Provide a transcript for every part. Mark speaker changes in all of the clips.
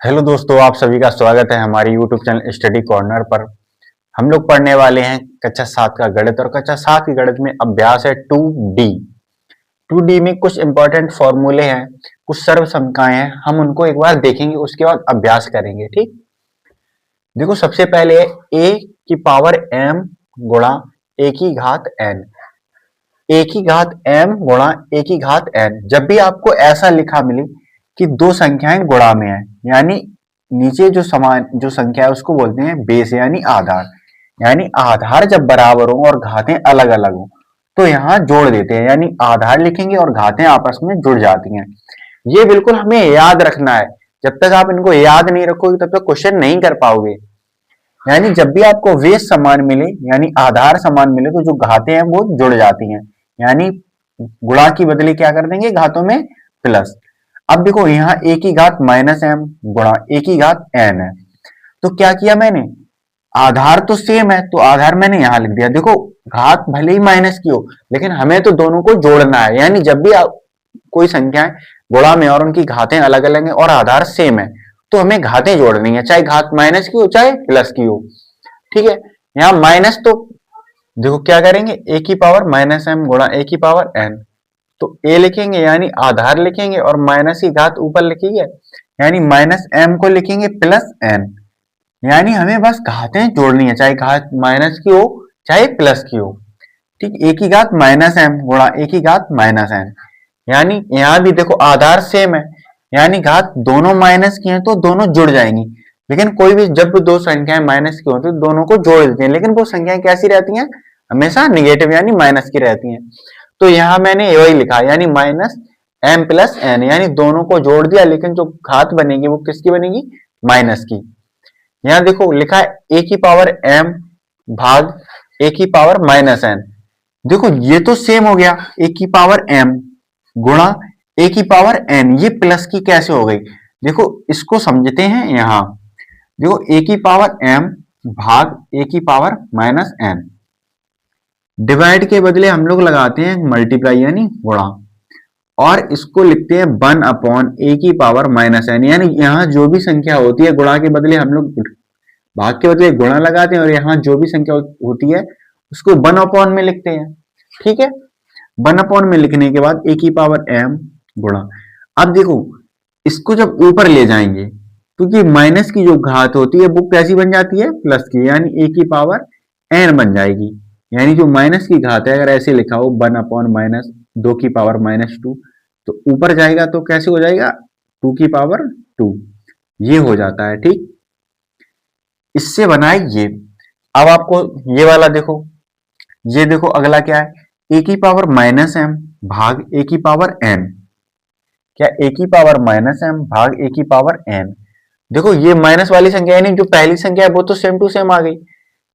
Speaker 1: Hello दोस्तों, आप सभी का स्वागत है हमारे यूट्यूब चैनल स्टडी कॉर्नर पर। हम लोग पढ़ने वाले हैं कक्षा 7 का गणित और कक्षा 7 की गणित में अभ्यास है 2D। 2D में कुछ इंपॉर्टेंट फॉर्मूले हैं, कुछ सर्वसंख्याएं हैं, हम उनको एक बार देखेंगे, उसके बाद अभ्यास करेंगे। ठीक, देखो सबसे पहले a की पावर m गुणा a की घात n, a की घात m गुणा a की घात n। जब भी आपको ऐसा लिखा मिले कि दो संख्याएं गुणा में है, यानी नीचे जो संख्या है उसको बोलते हैं बेस यानी आधार। यानी आधार जब बराबर हो और घातें अलग अलग हो तो यहाँ जोड़ देते हैं, यानी आधार लिखेंगे और घातें आपस में जुड़ जाती हैं। ये बिल्कुल हमें याद रखना है, जब तक आप इनको याद नहीं रखोगे तब तक क्वेश्चन नहीं कर पाओगे। यानी जब भी आपको बेस समान मिले यानी आधार समान मिले तो जो घातें हैं वो जुड़ जाती हैं, यानी गुणा की बदले क्या कर देंगे, घातों में प्लस। अब देखो यहाँ a की घात माइनस एम गुणा a की घात n है, तो क्या किया मैंने, आधार तो सेम है तो आधार मैंने यहां लिख दिया। देखो घात भले ही माइनस की हो लेकिन हमें तो दोनों को जोड़ना है, यानी जब भी कोई संख्याएं गुणा में और उनकी घातें अलग अलग हैं और आधार सेम है तो हमें घातें जोड़नी है, चाहे घात माइनस की हो चाहे प्लस की हो। ठीक है, यहाँ माइनस तो देखो क्या करेंगे, a की पावर माइनस एम गुणा a की पावर n, तो a लिखेंगे यानी आधार लिखेंगे और माइनस की घात ऊपर लिखेंगे यानी माइनस m को लिखेंगे प्लस n। यानी हमें बस घातें जोड़नी है, चाहे घात माइनस की हो चाहे प्लस की हो। ठीक, a की घात माइनस m गुणा a की घात माइनस n, यानी यहाँ भी देखो आधार सेम है यानी घात दोनों माइनस की हैं तो दोनों जुड़ जाएंगी। लेकिन कोई भी जब दो संख्याएं माइनस की होती है तो दोनों को जोड़ देते हैं, लेकिन वो संख्याएं कैसी रहती हैं, हमेशा निगेटिव यानी माइनस की रहती हैं। तो यहाँ मैंने वही लिखा यानी माइनस m प्लस n, यानी दोनों को जोड़ दिया लेकिन जो घात बनेगी वो किसकी बनेगी, माइनस की। यहाँ देखो लिखा है a की पावर m भाग a की पावर माइनस n। देखो ये तो सेम हो गया, a की पावर m गुणा a की पावर n, ये प्लस की कैसे हो गई, देखो इसको समझते हैं। यहाँ देखो a की पावर m भाग a की पावर माइनस n, डिवाइड के बदले हम लोग लगाते हैं मल्टीप्लाई यानी गुणा, और इसको लिखते हैं 1 अपॉन a की पावर माइनस n। यानी यहाँ जो भी संख्या होती है गुणा के बदले हम लोग भाग के बदले गुणा लगाते हैं, और यहाँ जो भी संख्या होती है उसको 1 अपॉन में लिखते हैं। ठीक है, 1 अपॉन में लिखने के बाद a की पावर m गुणा, अब देखो इसको जब ऊपर ले जाएंगे क्योंकि माइनस की जो घात होती है वो कैसी बन जाती है, प्लस की, यानी a की पावर n बन जाएगी। यानी जो माइनस की घात है अगर ऐसे लिखा हो 1 अपॉन माइनस 2 की पावर माइनस 2, तो ऊपर जाएगा तो कैसे हो जाएगा, 2 की पावर 2, ये हो जाता है। ठीक, इससे बना है ये। अब आपको ये वाला देखो, ये देखो अगला क्या है, a की पावर माइनस m भाग a की पावर n। क्या a की पावर माइनस m भाग a की पावर n, देखो ये माइनस वाली संख्या यानी जो पहली संख्या है वो तो सेम टू सेम आ गई।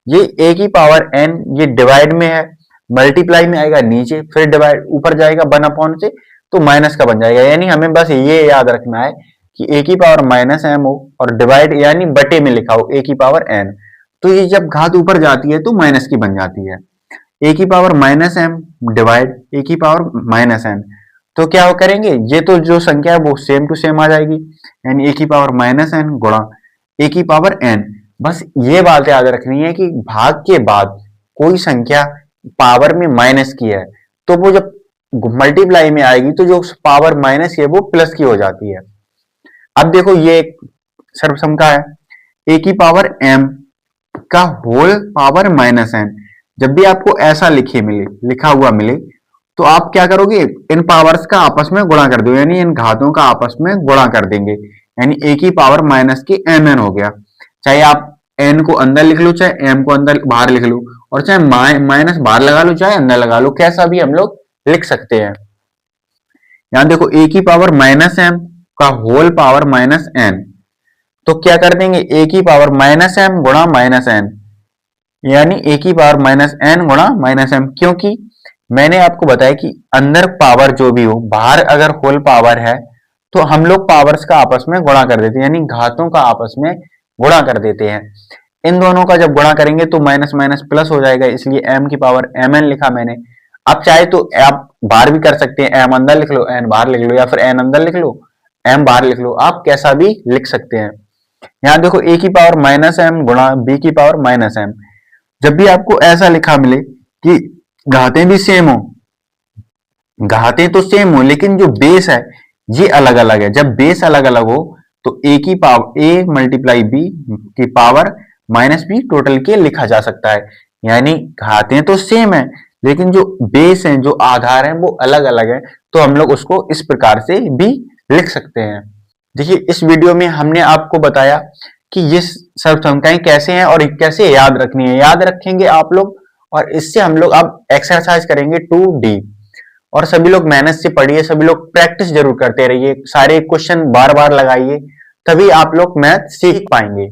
Speaker 1: ये a की पावर n ये डिवाइड में है, मल्टीप्लाई में आएगा नीचे, फिर डिवाइड ऊपर जाएगा 1 अपॉन से तो माइनस का बन जाएगा। यानी हमें बस ये याद रखना है कि a की पावर माइनस m हो और डिवाइड यानी बटे में लिखा हो a की पावर n, तो ये जब घात ऊपर जाती है तो माइनस की बन जाती है। a की power minus m divide a की पावर माइनस n, तो क्या वो करेंगे, ये तो जो संख्या है वो सेम टू सेम आ जाएगी, यानी a की पावर माइनस n गुणा a की पावर n। बस ये बात याद रखनी है कि भाग के बाद कोई संख्या पावर में माइनस की है तो वो जब मल्टीप्लाई में आएगी तो जो पावर माइनस की है वो प्लस की हो जाती है। अब देखो ये एक सर्वसंख्या है, a की पावर m का होल पावर माइनस n। जब भी आपको ऐसा लिखा हुआ मिले तो आप क्या करोगे, इन पावर्स का आपस में गुणा कर दो, यानी इन घातों का आपस में गुणा कर देंगे, यानी a की पावर माइनस की mn हो गया। चाहे आप n को अंदर लिख लो चाहे m को अंदर बाहर लिख लो, और चाहे माइनस बाहर लगा लो चाहे अंदर लगा लो, कैसा भी हम लोग लिख सकते हैं। यहां देखो a की पावर माइनस m का होल पावर माइनस n, तो क्या कर देंगे a की पावर माइनस m गुणा माइनस n, यानी a की पावर माइनस n गुणा माइनस m, क्योंकि मैंने आपको बताया कि अंदर पावर जो भी हो, बाहर अगर होल पावर है तो हम लोग पावर्स का आपस में गुणा कर देते हैं, यानी घातों का आपस में गुणा कर देते हैं। इन दोनों का जब गुणा करेंगे तो माइनस माइनस प्लस हो जाएगा, इसलिए m की पावर mn लिखा मैंने। अब चाहे तो आप बाहर भी कर सकते हैं, m अंदर लिख लो n बाहर लिख लो, या फिर n अंदर लिख लो m बाहर लिख लो, आप कैसा भी लिख सकते हैं। यहाँ देखो a की पावर माइनस एम गुणा b की पावर माइनस एम। जब भी आपको ऐसा लिखा मिले कि घातें भी सेम हो, घातें तो सेम हो लेकिन जो बेस है ये अलग अलग है, जब बेस अलग अलग हो तो a की पावर a मल्टीप्लाई b की पावर माइनस बी टोटल के लिखा जा सकता है। यानी घातें तो सेम है लेकिन जो बेस है, जो आधार है वो अलग अलग है, तो हम लोग उसको इस प्रकार से भी लिख सकते हैं। देखिए इस वीडियो में हमने आपको बताया कि ये सर्व संख्याएं कैसे हैं और कैसे याद रखनी है। याद रखेंगे आप लोग और इससे हम लोग अब एक्सरसाइज करेंगे 2D। और सभी लोग मेहनत से पढ़िए, सभी लोग प्रैक्टिस जरूर करते रहिए, सारे क्वेश्चन बार बार लगाइए, तभी आप लोग मैथ सीख पाएंगे।